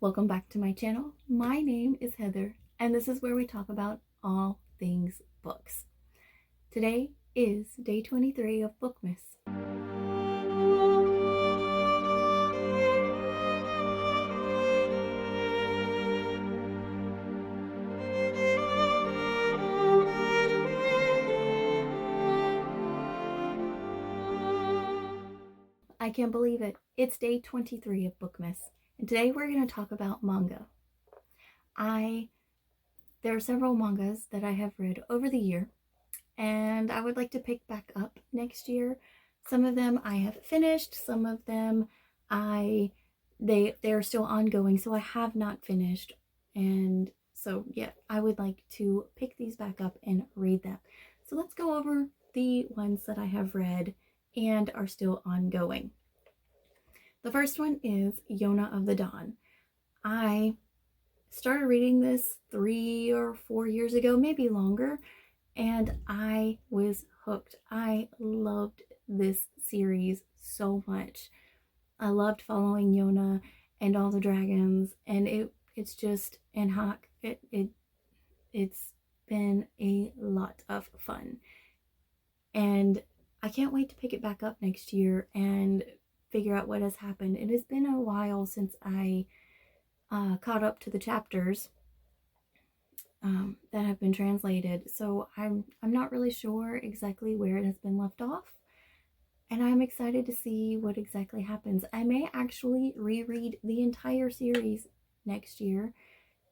Welcome back to my channel. My name is Heather, and this is where we talk about all things books. Today is day 23 of Bookmas. I can't believe it. It's day 23 of Bookmas, and today we're going to talk about manga. There are several mangas that I have read over the year, and I would like to pick back up next year. Some of them I have finished, some of them they're still ongoing, so I have not finished. And so yeah, I would like to pick these back up and read them. So let's go over the ones that I have read and are still ongoing. The first one is Yona of the Dawn. I started reading this 3 or 4 years ago, maybe longer, and I was hooked. I loved this series so much. I loved following Yona and all the dragons, and it's just it's been a lot of fun. And I can't wait to pick it back up next year and figure out what has happened. It has been a while since I caught up to the chapters that have been translated, so I'm not really sure exactly where it has been left off, and I'm excited to see what exactly happens. I may actually reread the entire series next year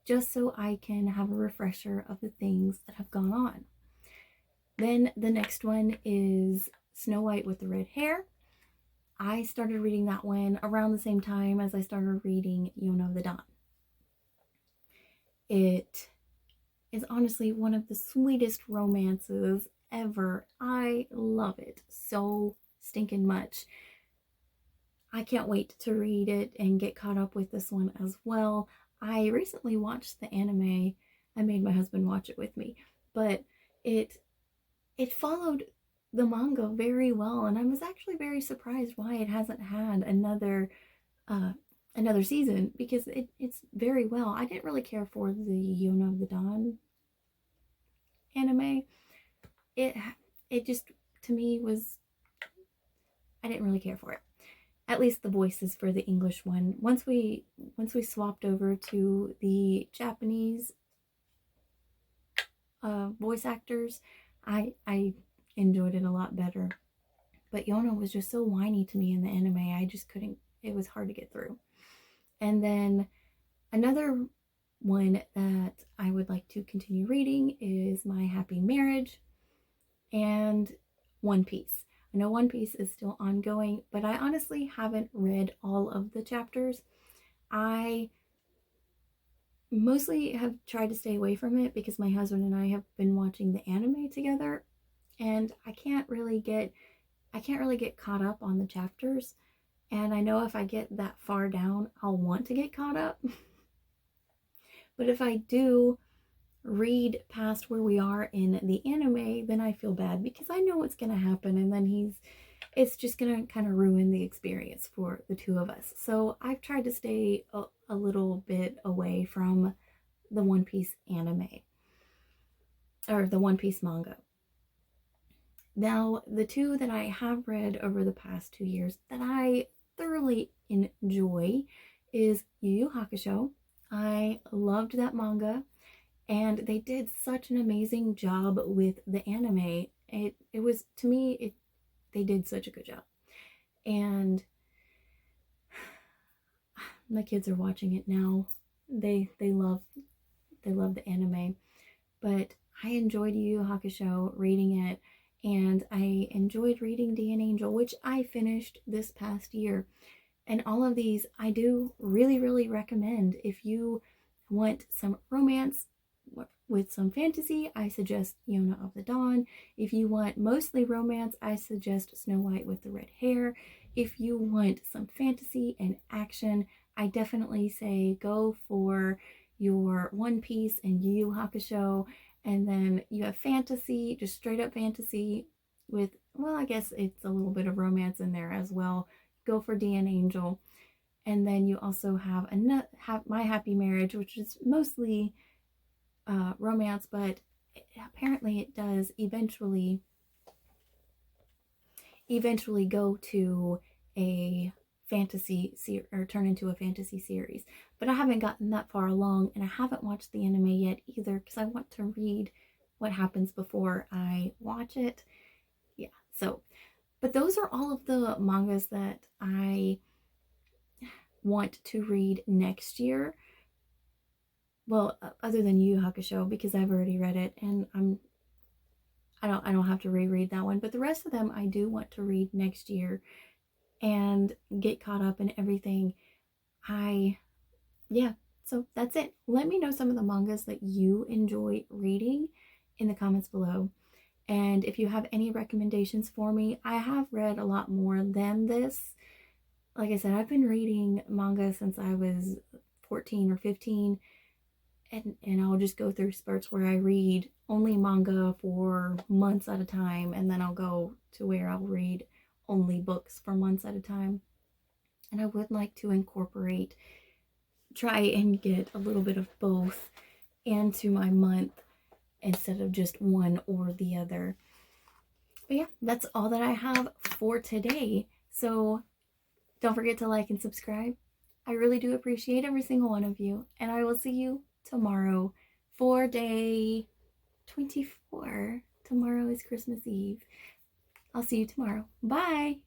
just so I can have a refresher of the things that have gone on. Then the next one is Snow White with the Red Hair. I started reading that one around the same time as I started reading Yona of the Dawn. It is honestly one of the sweetest romances ever. I love it so stinking much. I can't wait to read it and get caught up with this one as well. I recently watched the anime. I made my husband watch it with me, but it followed the manga very well, and I was actually very surprised why it hasn't had another season, because it's very well. I didn't really care for the Yona of the Dawn anime. It just, to me, I didn't really care for it. At least the voices for the English one. Once we swapped over to the Japanese voice actors, I enjoyed it a lot better. But Yona was just so whiny to me in the anime. I just couldn't. It was hard to get through. And then another one that I would like to continue reading is My Happy Marriage and One Piece. I know One Piece is still ongoing, but I honestly haven't read all of the chapters. I mostly have tried to stay away from it because my husband and I have been watching the anime together, and I can't really get caught up on the chapters. And I know if I get that far down, I'll want to get caught up. But if I do read past where we are in the anime, then I feel bad because I know what's going to happen, and then it's just going to kind of ruin the experience for the two of us. So I've tried to stay a little bit away from the One Piece anime, or the One Piece manga. Now, the two that I have read over the past 2 years that I thoroughly enjoy is Yu Yu Hakusho. I loved that manga, and they did such an amazing job with the anime. It was, to me, they did such a good job. And my kids are watching it now. They love the anime. But I enjoyed Yu Yu Hakusho, reading it, and I enjoyed reading DNAngel, which I finished this past year. And all of these I do really, really recommend. If you want some romance with some fantasy, I suggest Yona of the Dawn. If you want mostly romance, I suggest Snow White with the Red Hair. If you want some fantasy and action, I definitely say go for your One Piece and Yu Yu Hakusho. And then you have fantasy, just straight up fantasy with, well, I guess it's a little bit of romance in there as well. Go for DNAngel. And then you also have My Happy Marriage, which is mostly romance, but apparently it does eventually go to a or turn into a fantasy series. But I haven't gotten that far along, and I haven't watched the anime yet either, because I want to read what happens before I watch it. Yeah, so, but those are all of the mangas that I want to read next year. Well, other than Yu Yu Hakusho, because I've already read it, and I don't have to reread that one. But the rest of them I do want to read next year and get caught up in everything. Yeah, so that's it. Let me know some of the mangas that you enjoy reading in the comments below. And if you have any recommendations for me, I have read a lot more than this. Like I said, I've been reading manga since I was 14 or 15. And I'll just go through spurts where I read only manga for months at a time, and then I'll go to where I'll read only books for months at a time. And I would like to try and get a little bit of both into my month instead of just one or the other. But yeah, that's all that I have for today. So don't forget to like and subscribe. I really do appreciate every single one of you, and I will see you tomorrow for day 24. Tomorrow is Christmas Eve. I'll see you tomorrow. Bye.